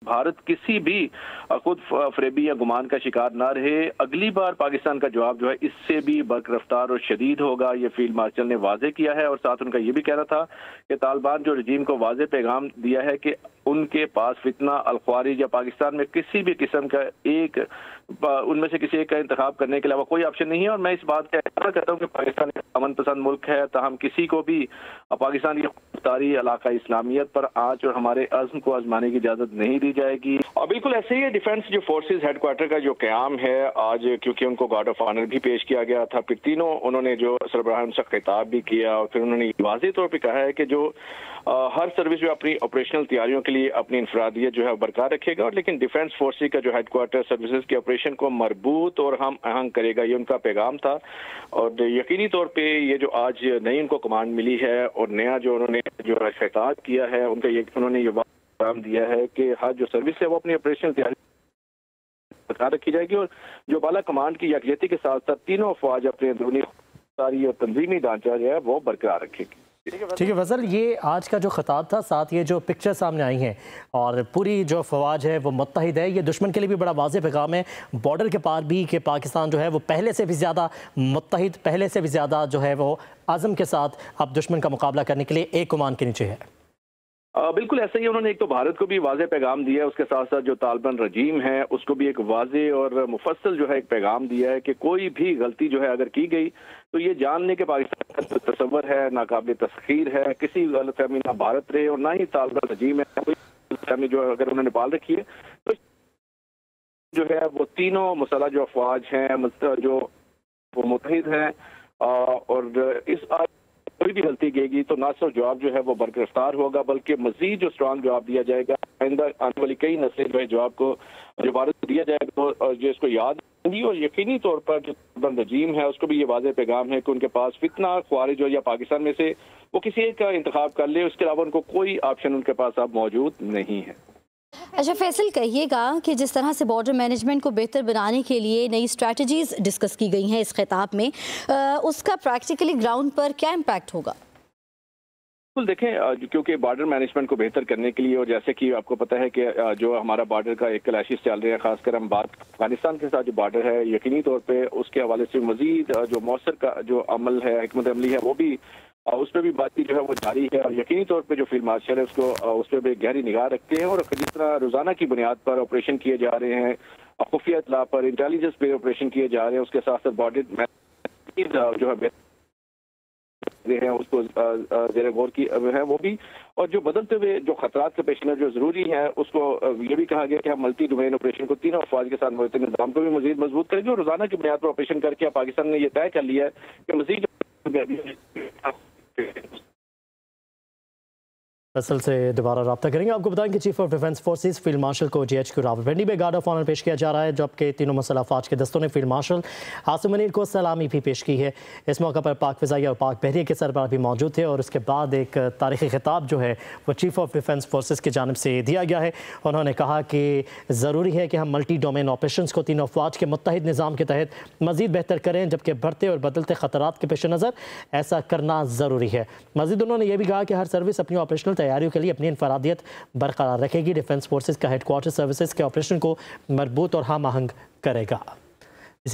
भारत किसी भी खुद फरेबी या गुमान का शिकार ना रहे। अगली बार पाकिस्तान का जवाब जो है इससे भी बरकरफ्तार और शदीद होगा, ये फील्ड मार्शल ने वाजे किया है। और साथ उनका ये भी कहना था कि तालिबान जो रजीम को वाजे पैगाम दिया है कि उनके पास फितना अल-ख्वारिज या पाकिस्तान में किसी भी किस्म का उनमें से किसी एक का इंतखाब करने के अलावा कोई ऑप्शन नहीं है। और मैं इस बात का एहसास करता हूँ कि पाकिस्तान एक अमन पसंद मुल्क है, ताहम किसी को भी पाकिस्तान की खुदमुख्तारी इलाका इस्लामियत पर आँच और हमारे अज़्म को आजमाने की इजाज़त नहीं दी जाएगी। और बिल्कुल ऐसे ही डिफेंस जो फोर्सेज हेडक्वार्टर का जो क़याम है आज, क्योंकि उनको गार्ड ऑफ ऑनर भी पेश किया गया था, फिर तीनों उन्होंने जो सरबराह से खिताब भी किया और फिर उन्होंने वाज़ेह तौर पर कहा है कि जो हर सर्विस जो अपनी ऑपरेशनल तैयारियों के लिए अपनी इंफरादियत जो है बरकरार रखेगा, और लेकिन डिफेंस फोर्सेज का जो हेडक्वार्टर सर्विसेज के ऑपरेशन को मरबूत और हम आहंग करेगा, ये उनका पैगाम था। और यकीनी तौर पे ये जो आज नई उनको कमांड मिली है और नया जो उन्होंने जो खिताब किया है, उन्होंने ये पैगाम दिया है कि हर जो सर्विस है वो अपनी ऑपरेशनल तैयारी बरकरार रखी जाएगी और जो बाला कमांड की यकजहती के साथ साथ तीनों अफवाज अपने अंदरूनी और तंजीमी ढांचा जो है वो बरकरार रखेगी। ठीक है फजल, ये आज का जो खिताब था, साथ ये जो पिक्चर सामने आई हैं और पूरी जो फवाज है वो मुत्तहिद है, ये दुश्मन के लिए भी बड़ा वाज़ेह पैगाम है बॉर्डर के पार भी कि पाकिस्तान जो है वो पहले से भी ज़्यादा मुत्तहिद, पहले से भी ज़्यादा जो है वो आज़म के साथ अब दुश्मन का मुकाबला करने के लिए एक कमान के नीचे है। बिल्कुल ऐसे ही उन्होंने एक तो भारत को भी वाज़ेह पैगाम दिया है, उसके साथ साथ जो तालिबान रजीम है उसको भी एक वाज़ेह और मुफस्सल जो है एक पैगाम दिया है कि कोई भी गलती जो है अगर की गई तो ये जानने के पाकिस्तान का तस्वर है, नाकाबिल तस्खीर है, किसी गलतफहमी ना भारत रहे और ना ही तालिबान रजीम है, कोई गलतफहमी जो अगर उन्होंने पाल रखी है तो जो है वो तीनों मुसल्लह जो अफवाज हैं जो वो मुत्तहिद हैं और इस कोई भी गलती करेगी तो ना सिर्फ जवाब जो है वो बरकरार होगा बल्कि मजीद जो स्ट्रांग जवाब दिया जाएगा। आइंदा आने वाली कई नस्लें जो है जवाब को जो भारत को दिया जाएगा और जो इसको याद रखेंगी। और यकीनी तौर पर जो रजीम है उसको भी ये वाज़ेह पैगाम है कि उनके पास फितना ख्वारिज हो या पाकिस्तान में से वो किसी एक का इंतखाब कर ले, उसके अलावा उनको कोई ऑप्शन उनके पास अब मौजूद नहीं है। अच्छा फैसल, कहिएगा कि जिस तरह से बॉर्डर मैनेजमेंट को बेहतर बनाने के लिए नई स्ट्रैटेजीज डिस्कस की गई हैं इस खिताब में, उसका प्रैक्टिकली ग्राउंड पर क्या इम्पैक्ट होगा? बिल्कुल देखें, क्योंकि बॉर्डर मैनेजमेंट को बेहतर करने के लिए और जैसे कि आपको पता है कि जो हमारा बॉर्डर का एक क्लैशेस चल रहे हैं, खासकर हम बात अफगानिस्तान के साथ जो बॉर्डर है, यकीनी तौर पे उसके हवाले से मजीद जो मौसर का जो अमल है, हिकमत अमली है, वो भी उस पर भी बातचीत जो है वो जारी है। और यकीनी तौर पे जो फील्ड मार्शल है उसको उस पर भी गहरी निगाह रखते हैं और जिस तरह रोजाना की बुनियाद पर ऑपरेशन किए जा रहे हैं, खुफिया इत्तला पर, इंटेलिजेंस पे ऑपरेशन किए जा रहे हैं, उसके साथ साथ बॉर्डर जो है उसको ज़ेर गौर की है वो भी। और जो बदलते हुए जो खतरात के पेश नज़र जो जरूरी है उसको ये भी कहा गया कि हम मल्टी डोमेन ऑपरेशन को तीनों अफवाज के साथ मुरतब निज़ाम को भी मजीद मजबूत करेंगे और रोजाना की बुनियाद पर ऑपरेशन करके पाकिस्तान ने यह तय कर लिया है कि मजीद असल से दोबारा रब्ता करेंगे। आपको बताएं कि chief of defence forces field marshal को GHQ रावलपिंडी में गार्ड ऑफ ऑनर पेश किया जा रहा है, जबकि तीनों मुसल्लह अफवाज के दस्तों ने फील्ड मार्शल आसिम मुनीर को सलामी भी पेश की है। इस मौके पर पाक फ़िज़ाइया और पाक बहरिया के सरबराह भी मौजूद थे और उसके बाद एक तारीख़ी खिताब जो है वो चीफ ऑफ डिफेंस फोर्सेस की जानिब से दिया गया है। उन्होंने कहा कि ज़रूरी है कि हम मल्टी डोमेन ऑपरेशन को तीनों अफवाज के मुत्तहिद निज़ाम के तहत मज़ीद बेहतर करें, जबकि बढ़ते और बदलते ख़तरात के पेश नज़र ऐसा करना ज़रूरी है। मज़ीद उन्होंने यह भी कहा कि हर सर्विस अपनी ऑपरेशनल तैयारियों के लिए अपनी इंफरादियत बरकरार रखेगी। डिफेंस फोर्सेस का हेडक्वार्टर सर्विसेज के ऑपरेशन को मजबूत और हम आहंग करेगा।